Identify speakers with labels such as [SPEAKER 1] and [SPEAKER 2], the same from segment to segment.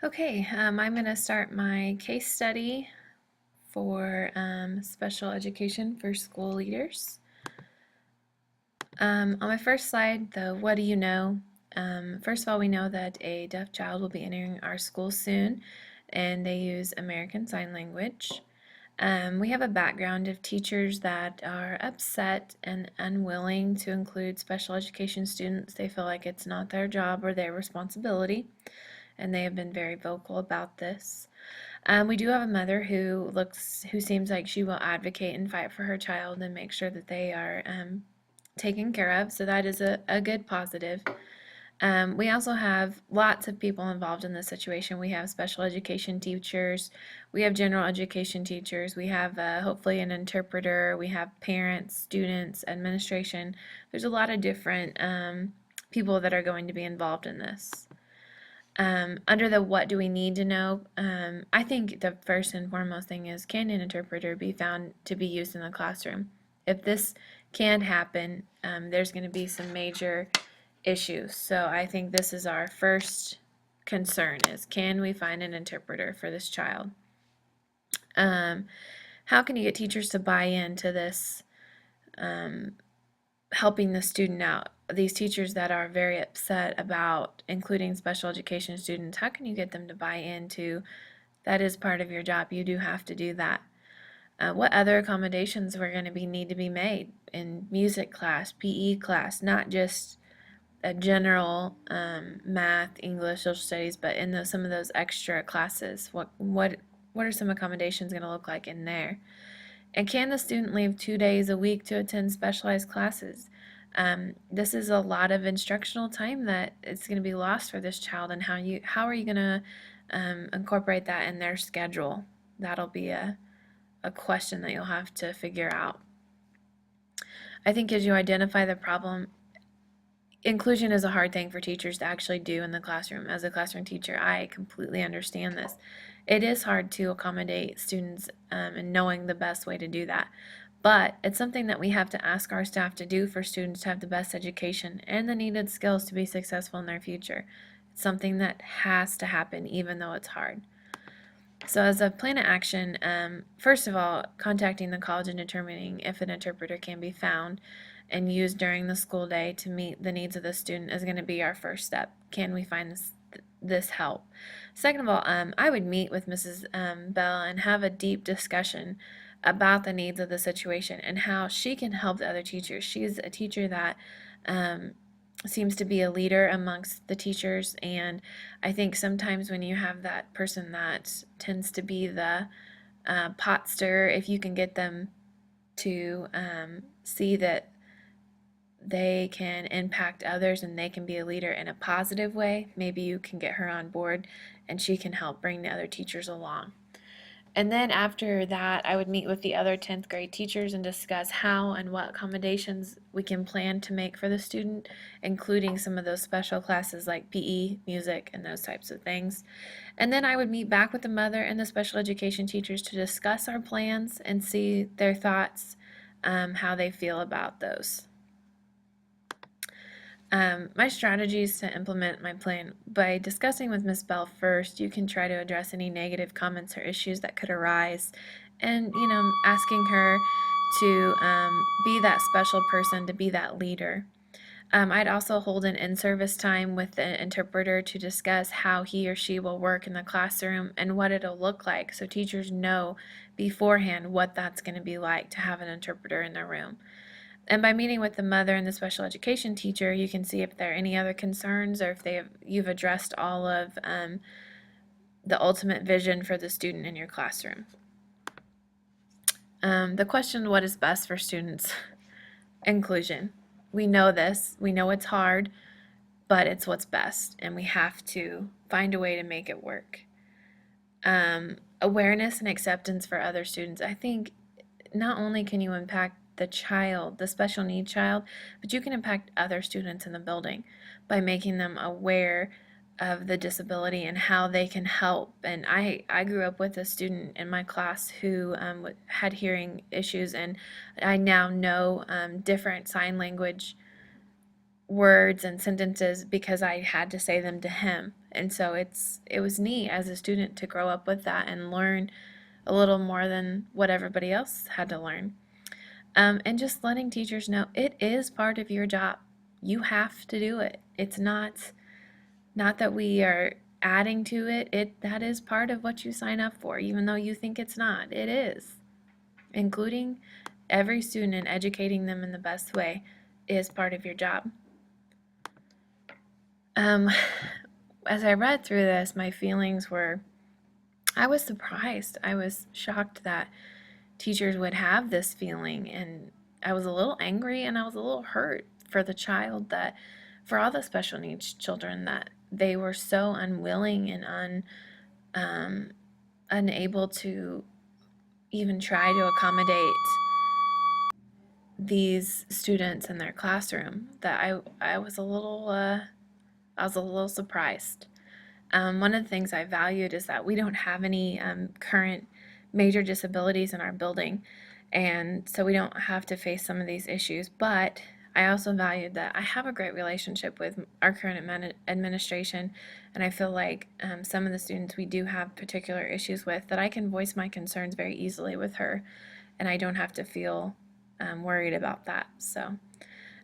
[SPEAKER 1] Okay, I'm going to start my case study for special education for school leaders. On my first slide, the what do you know? First of all, we know that a deaf child will be entering our school soon, and they use American Sign Language. We have a background of teachers that are upset and unwilling to include special education students. They feel like it's not their job or their responsibility, and they have been very vocal about this. We do have a mother who seems like she will advocate and fight for her child and make sure that they are taken care of. So that is a good positive. We also have lots of people involved in this situation. We have special education teachers, we have general education teachers, we have hopefully an interpreter, we have parents, students, administration. There's a lot of different people that are going to be involved in this. Under the what do we need to know, I think the first and foremost thing is, can an interpreter be found to be used in the classroom? If this can happen, there's going to be some major issues. So I think this is our first concern is, can we find an interpreter for this child? How can you get teachers to buy into this helping the student out? These teachers that are very upset about including special education students, how can you get them to buy into that is part of your job? You do have to do that. What other accommodations were going to need to be made in music class, PE class, not just a general math, English, social studies, but in some of those extra classes? What are some accommodations going to look like in there? And can the student leave 2 days a week to attend specialized classes? This is a lot of instructional time that it's going to be lost for this child, and how are you going to incorporate that in their schedule? That'll be a question that you'll have to figure out. I think as you identify the problem, inclusion is a hard thing for teachers to actually do in the classroom. As a classroom teacher, I completely understand this. It is hard to accommodate students and knowing the best way to do that. But it's something that we have to ask our staff to do for students to have the best education and the needed skills to be successful in their future. It's something that has to happen even though it's hard. So as a plan of action, first of all, contacting the college and determining if an interpreter can be found and used during the school day to meet the needs of the student is going to be our first step. Can we find this help? Second of all, I would meet with Mrs. Bell and have a deep discussion about the needs of the situation and how she can help the other teachers. She's a teacher that seems to be a leader amongst the teachers, and I think sometimes when you have that person that tends to be the pot stirrer, if you can get them to see that they can impact others and they can be a leader in a positive way, maybe you can get her on board and she can help bring the other teachers along. And then after that, I would meet with the other 10th grade teachers and discuss how and what accommodations we can plan to make for the student, including some of those special classes like PE, music, and those types of things. And then I would meet back with the mother and the special education teachers to discuss our plans and see their thoughts, how they feel about those. My strategy is to implement my plan. By discussing with Ms. Bell first, you can try to address any negative comments or issues that could arise, and asking her to be that special person, to be that leader. I'd also hold an in-service time with the interpreter to discuss how he or she will work in the classroom and what it'll look like, so teachers know beforehand what that's going to be like to have an interpreter in their room. And by meeting with the mother and the special education teacher, you can see if there are any other concerns or if you've addressed all of the ultimate vision for the student in your classroom. The question, what is best for students? Inclusion. We know this. We know it's hard, but it's what's best, and we have to find a way to make it work. Awareness and acceptance for other students. I think not only can you impact the child, the special needs child, but you can impact other students in the building by making them aware of the disability and how they can help. And I grew up with a student in my class who had hearing issues, and I now know different sign language words and sentences because I had to say them to him. And so it was neat as a student to grow up with that and learn a little more than what everybody else had to learn. And just letting teachers know it is part of your job. You have to do it. It's not that we are adding to it. That is part of what you sign up for, even though you think it's not. It is. Including every student and educating them in the best way is part of your job. As I read through this, my feelings were I was surprised. I was shocked that teachers would have this feeling, and I was a little angry and I was a little hurt for the child that, for all the special needs children, that they were so unwilling and unable to even try to accommodate these students in their classroom. That I was a little surprised. One of the things I valued is that we don't have any current major disabilities in our building, and so we don't have to face some of these issues. But I also valued that I have a great relationship with our current administration, and I feel like some of the students we do have particular issues with that I can voice my concerns very easily with her, and I don't have to feel worried about that. So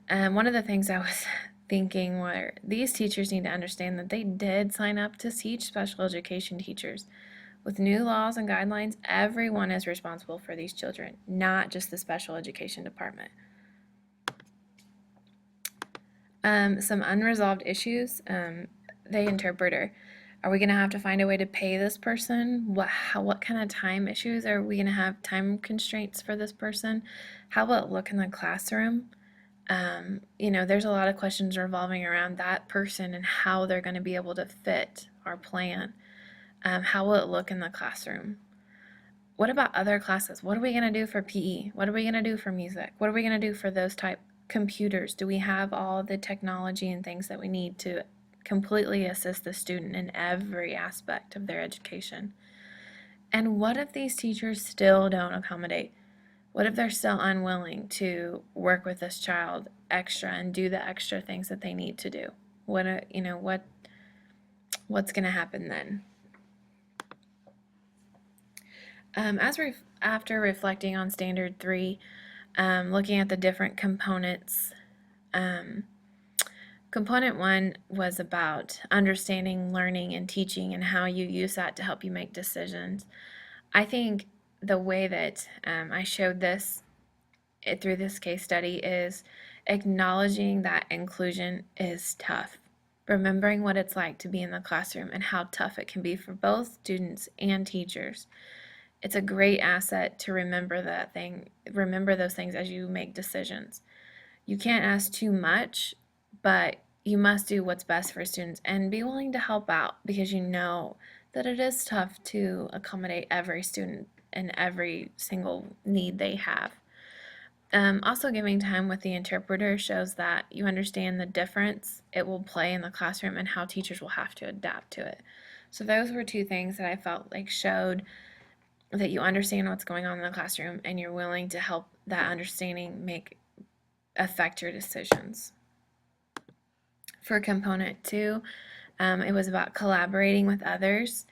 [SPEAKER 1] one of the things I was thinking were these teachers need to understand that they did sign up to teach special education teachers. With new laws and guidelines, everyone is responsible for these children, not just the special education department. Some unresolved issues, the interpreter. Are we going to have to find a way to pay this person? What kind of time issues? Are we going to have time constraints for this person? How will it look in the classroom? There's a lot of questions revolving around that person and how they're going to be able to fit our plan. How will it look in the classroom? What about other classes? What are we going to do for PE? What are we going to do for music? What are we going to do for those type computers? Do we have all the technology and things that we need to completely assist the student in every aspect of their education? And what if these teachers still don't accommodate? What if they're still unwilling to work with this child extra and do the extra things that they need to do? What's going to happen then? After reflecting on Standard 3, looking at the different components, Component 1 was about understanding, learning, and teaching and how you use that to help you make decisions. I think the way that I showed this through this case study is acknowledging that inclusion is tough. Remembering what it's like to be in the classroom and how tough it can be for both students and teachers. It's a great asset to remember those things as you make decisions. You can't ask too much, but you must do what's best for students and be willing to help out because you know that it is tough to accommodate every student and every single need they have. Also, giving time with the interpreter shows that you understand the difference it will play in the classroom and how teachers will have to adapt to it. So those were two things that I felt like showed that you understand what's going on in the classroom and you're willing to help that understanding affect your decisions. For component 2, it was about collaborating with others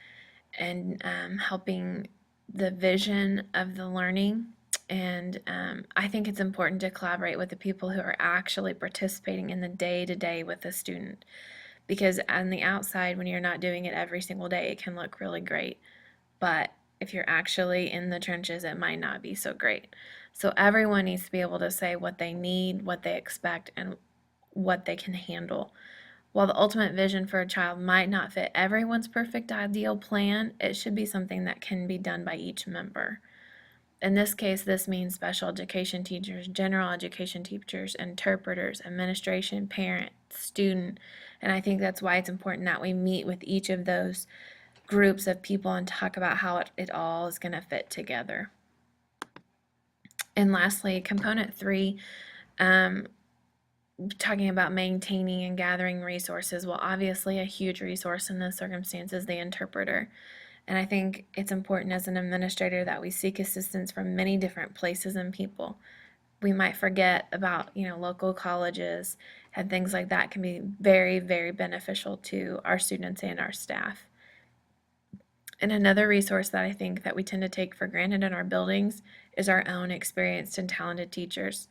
[SPEAKER 1] and helping the vision of the learning. And I think it's important to collaborate with the people who are actually participating in the day-to-day with the student. Because on the outside, when you're not doing it every single day, it can look really great. But if you're actually in the trenches, it might not be so great. So everyone needs to be able to say what they need, what they expect, and what they can handle. While the ultimate vision for a child might not fit everyone's perfect ideal plan, it should be something that can be done by each member. In this case, this means special education teachers, general education teachers, interpreters, administration, parent, student, and I think that's why it's important that we meet with each of those groups of people and talk about how it all is going to fit together. And lastly, component 3, talking about maintaining and gathering resources. Well, obviously a huge resource in this circumstance is the interpreter. And I think it's important as an administrator that we seek assistance from many different places and people. we might forget about, local colleges and things like that can be very, very beneficial to our students and our staff. And another resource that I think that we tend to take for granted in our buildings is our own experienced and talented teachers.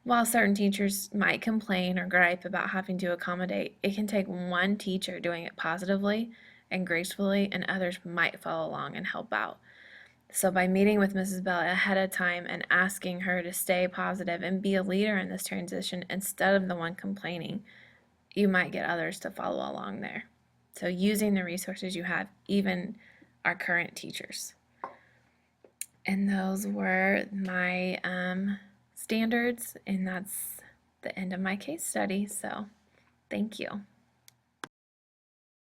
[SPEAKER 1] While certain teachers might complain or gripe about having to accommodate, it can take one teacher doing it positively and gracefully, and others might follow along and help out. So, by meeting with Mrs. Bell ahead of time and asking her to stay positive and be a leader in this transition instead of the one complaining, you might get others to follow along there. So, using the resources you have, even our current teachers. And those were my standards, and that's the end of my case study. So, thank you.